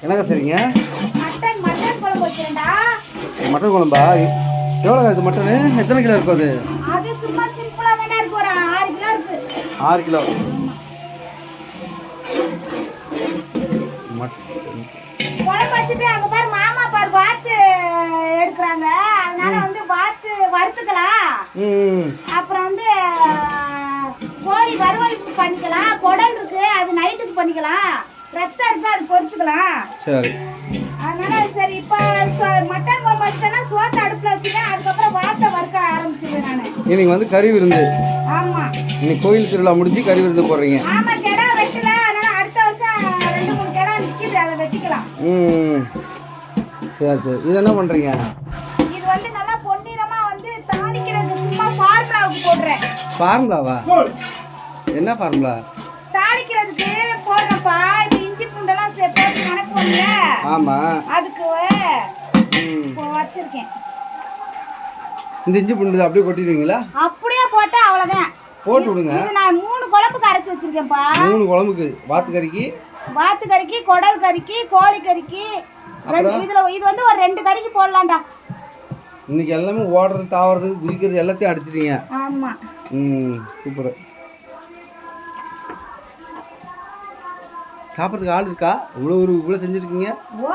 என்னங்க சரிங்க? மட்டன் குழம்பா? எவ்வளோ இது மட்டனு? எத்தனை கிலோ இருக்கும் அது? அது சும்மா சிம்பிளா தானே இருக்கு, ஒரு 6 கிலோ இருக்கு. 6 கிலோ குழம்பு வச்சுட்டு அங்க பாரு மாமா பாரு வாத்து எடுக்கிறாங்க, அதனால வந்து வாத்து வறுத்துக்கலாம். அப்புறம் வந்து கோழி வறுவல் பண்ணிக்கலாம், குடல் இருக்கு அது நைட்டுக்கு பண்ணிக்கலாம், ரத்தம் இருக்கு அது பொரிச்சுக்கலாம். சரி, அதனால சரி இப்போ மட்டன் குழம்பு வச்சுட்டேன்னா சோத்தை அடுப்பில் வச்சுட்டேன், அதுக்கப்புறம் வாத்தை வறுக்க ஆரம்பிச்சிடுவேன் நான். இன்னைக்கு வந்து கறி விருந்து. ஆமா, இன்னைக்கு கோயில் திருவிழா முடிஞ்சு கறி விருந்து போடுறீங்க. ஆமா, கிடா வெட்டல, அதனால அடுத்த வருஷம் 2-3 கிடா நிற்கிது, அதை வெட்டிக்கலாம். சரி சரி. இது என்ன பண்ணுறீங்க? இது வந்து நல்லா பொன்னிறமா வந்து தாளிக்கிறது, சும்மா ஃபார்முலாவுக்கு போடுறேன். ஃபார்முலாவா? என்ன ஃபார்முலா? தாளிக்கிறதுக்கு போடுறப்பா, இப்போ இஞ்சி பூண்டெல்லாம் போட்டு வணக்குவோம்ல. ஆமாம், அதுக்கு வச்சிருக்கேன். இந்த இஞ்சி பூண்டு அப்படியே கொட்டிடுவீங்களா? அப்படியே போட்டா அவ்வளோதான். போட்டு விடுங்க. இது நான் 3 குழம்புக்கு அரைச்சி வச்சிருக்கேன்ப்பா. 3 குழம்புக்கு? வாத்து கறிக்கு, குடல் கறிக்கு, கோழி கறிக்கு, இது வந்து ஒரு 2 கறிக்கு போடலாம்டா. இன்னைக்கு எல்லாமே ஓடுறது, தாவறது, குதிக்கிறது எல்லாத்தையும் அடிச்சிட்டீங்க. ஆமா. சூப்பர். சாப்பிட்றதுக்கு ஆள் இருக்கா? இவ்வளோ செஞ்சுருக்கீங்க. ஓ,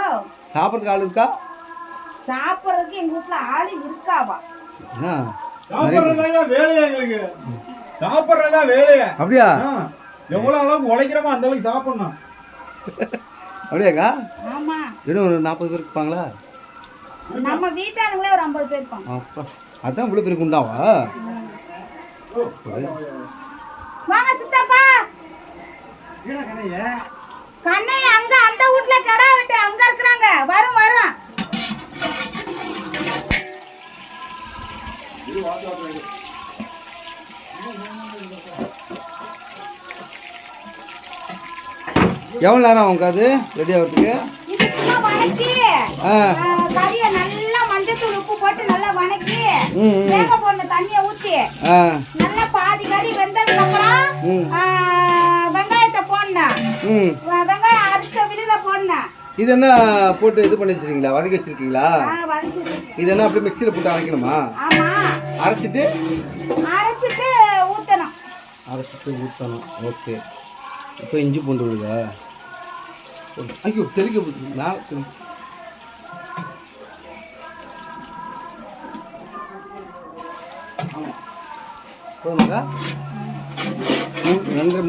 சாப்பிட்றதுக்கு ஆள் இருக்கா? சாப்பிட்றதுக்கு எங்கள் வீட்டில் ஆள் இருக்காவா? சாப்பிட்றதா வேலையா எங்களுக்கு? சாப்பிட்றதா வேலையா? அப்படியா? எவ்வளோ அளவுக்கு உழைக்கிறோமோ அந்த அளவுக்கு சாப்பிடணும். அப்படியாக்கா? ஆமா. இன்னும் ஒரு 40 பேர் இருப்பாங்களா? நம்ம வீட்டானுங்களே ஒரு 50 பேர் இருப்பாங்க. அப்பா, அதான் இவ்வளோ பேருக்கு உண்டாவா? வாங்க சித்தப்பா. கண்ணையா அங்க அந்த வீட்ல கடா வெட்டு அங்க இருக்கறாங்க. வரும். எவ்வளோ நேரம் ஆகும் அது ரெடி ஆகிறதுக்கு? இது சும்மா வணக்கி கறியை நல்லா மஞ்சத்தூள் உப்பு போட்டு நல்லா வணக்கி வேக போன தண்ணியை ஊற்றி நல்லா பாதி கறி வெந்ததுக்கு அப்புறம் வெங்காயத்தை போடணும். வெங்காயம் அரைச்ச விழுத போடணும். இது என்ன போட்டு இது பண்ணி வச்சிருக்கீங்களா? வதக்கி வச்சிருக்கீங்களா? இது என்ன அப்படியே மிக்சியில் போட்டு அரைக்கணுமா? ஆமா, அரைச்சிட்டு ஊற்றணும். ஓகே. இப்போ இஞ்சி பூண்டு விடுதா? ஐயோ, தெளிக்க போதுமாக்கா? 2